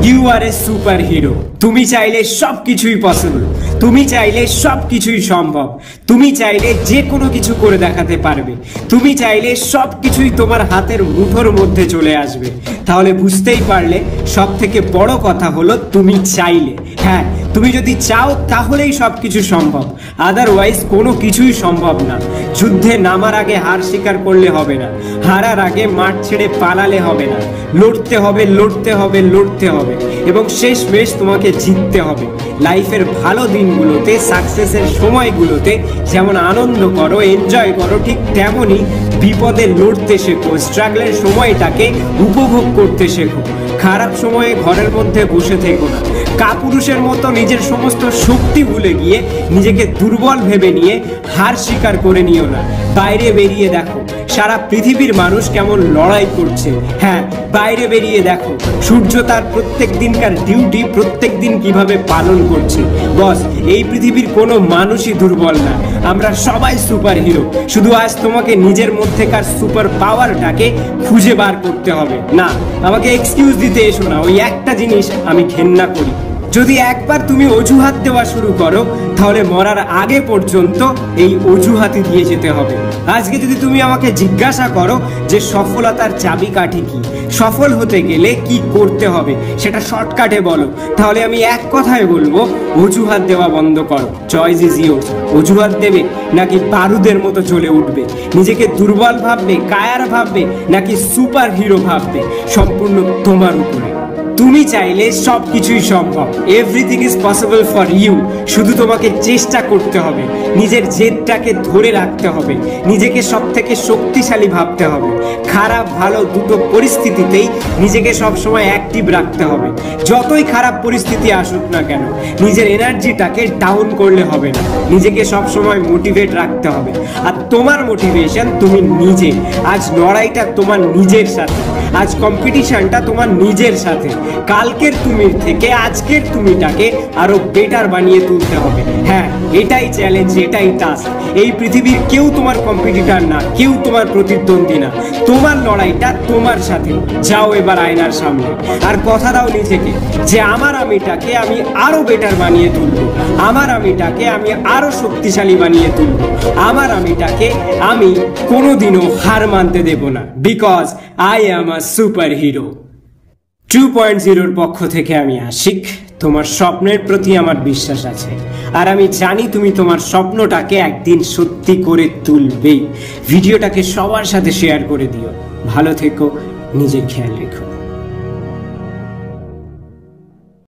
You are a super hero. তুমি চাইলে সবকিছুই পসিবল, তুমি চাইলে সবকিছুই সম্ভব, তুমি চাইলে যে কোনো কিছু করে দেখাতে পারবে, তুমি চাইলে সবকিছুই তোমার হাতের মুঠোর মধ্যে চলে আসবে। তাহলে বুঝতেই পারলে সব থেকে বড় কথা হলো তুমি চাইলে। হ্যাঁ, তুমি যদি চাও তাহলেই সবকিছু সম্ভব, আদারওয়াইজ কোনো কিছুই সম্ভব না। যুদ্ধে নামার আগে হার স্বীকার করলে হবে না, হারার আগে মাঠ ছেড়ে পালালে হবে না। লড়তে হবে, লড়তে হবে, লড়তে হবে এবং শেষমেশ তোমাকে জিততে হবে। লাইফের ভালো দিনগুলোতে, সাকসেসের সময়গুলোতে যেমন আনন্দ করো, এনজয় করো, ঠিক তেমনই বিপদে লড়তে শেখো, স্ট্রাগলের সময়টাকে উপভোগ করতে শেখো। খারাপ সময়ে ঘরের মধ্যে বসে থেকো না, কাপুরুষের মতো নিজের সমস্ত শক্তি ভুলে গিয়ে নিজেকে দুর্বল ভেবে নিয়ে হার স্বীকার করে নিও না। বাইরে বেরিয়ে দেখো সারা পৃথিবীর মানুষ কেমন লড়াই করছে। হ্যাঁ, বাইরে বেরিয়ে দেখো সূর্য তার প্রত্যেক দিনকার ডিউটি প্রত্যেক দিন কিভাবে পালন করছে। বস, এই পৃথিবীর কোনো মানুষই দুর্বল না, আমরা সবাই সুপার হিরো। শুধু আজ তোমাকে নিজের মধ্যেকার সুপার পাওয়ারটাকে খুঁজে বার করতে হবে। না, আমাকে এক্সকিউজ দিতে এসো না, ওই একটা জিনিস আমি ঘেন্না করি। যদি একবার তুমি অজুহাত দেওয়া শুরু করো তাহলে মরার আগে পর্যন্ত এই অজুহাতই দিয়ে যেতে হবে। আজকে যদি তুমি আমাকে জিজ্ঞাসা করো যে সফলতার চাবিকাঠি কি, সফল হতে গেলে কি করতে হবে, সেটা শর্টকাটে বলো, তাহলে আমি এক কথায় বলবো অজুহাত দেওয়া বন্ধ করো। Choice is yours. অজুহাত দেবে নাকি বারুদের মতো জ্বলে উঠবে? নিজেকে দুর্বল ভাববে, কায়ার ভাববে নাকি সুপার হিরো ভাববে? সম্পূর্ণ তোমার উপরে। তুমি চাইলে সবকিছুই সম্ভব, everything is possible for you. শুধু তোমাকে চেষ্টা করতে হবে, নিজের জেদটাকে ধরে রাখতে হবে, নিজেকে সব থেকে শক্তিশালী ভাবতে হবে। খারাপ ভালো দুটো পরিস্থিতিতেই নিজেকে সবসময় অ্যাক্টিভ রাখতে হবে। যতই খারাপ পরিস্থিতি আসুক না কেন, নিজের এনার্জিটাকে ডাউন করলে হবে না, নিজেকে সবসময় মোটিভেট রাখতে হবে। আর তোমার মোটিভেশন তুমি নিজে। আজ লড়াইটা তোমার নিজের সাথে, আজ কম্পিটিশনটা তোমার নিজের সাথে। কালকের তুমির থেকে আজকের তুমিটাকে আরো বেটার বানিয়ে তুলতে হবে। হ্যাঁ, এটাই চ্যালেঞ্জ, এটাই টাস্ক। এই পৃথিবীর কেউ তোমার কম্পিটিটর না, কেউ তোমার প্রতিদ্বন্দ্বী না। তোমার লড়াইটা তোমার সাথে। যাও এবার আয়নার সামনে আর কথা দাও নিজেকে যে আমার আমিটাকে আমি আরো বেটার বানিয়ে তুলবো, আমার আমিটাকে আমি আরো শক্তিশালী বানিয়ে তুলবো, আমার আমিটাকে আমি কোনোদিনও হার মানতে দেব না। Because I am a super hero. 2.0 পক্ষ থেকে আমি আশিক। তোমার স্বপ্নের প্রতি আমার বিশ্বাস আছে আর আমি জানি তুমি তোমার স্বপ্নটাকে একদিন সত্যি করে তুলবেই। ভিডিওটাকে সবার সাথে শেয়ার করে দিও। ভালো থেকো, নিজের খেয়াল রেখো।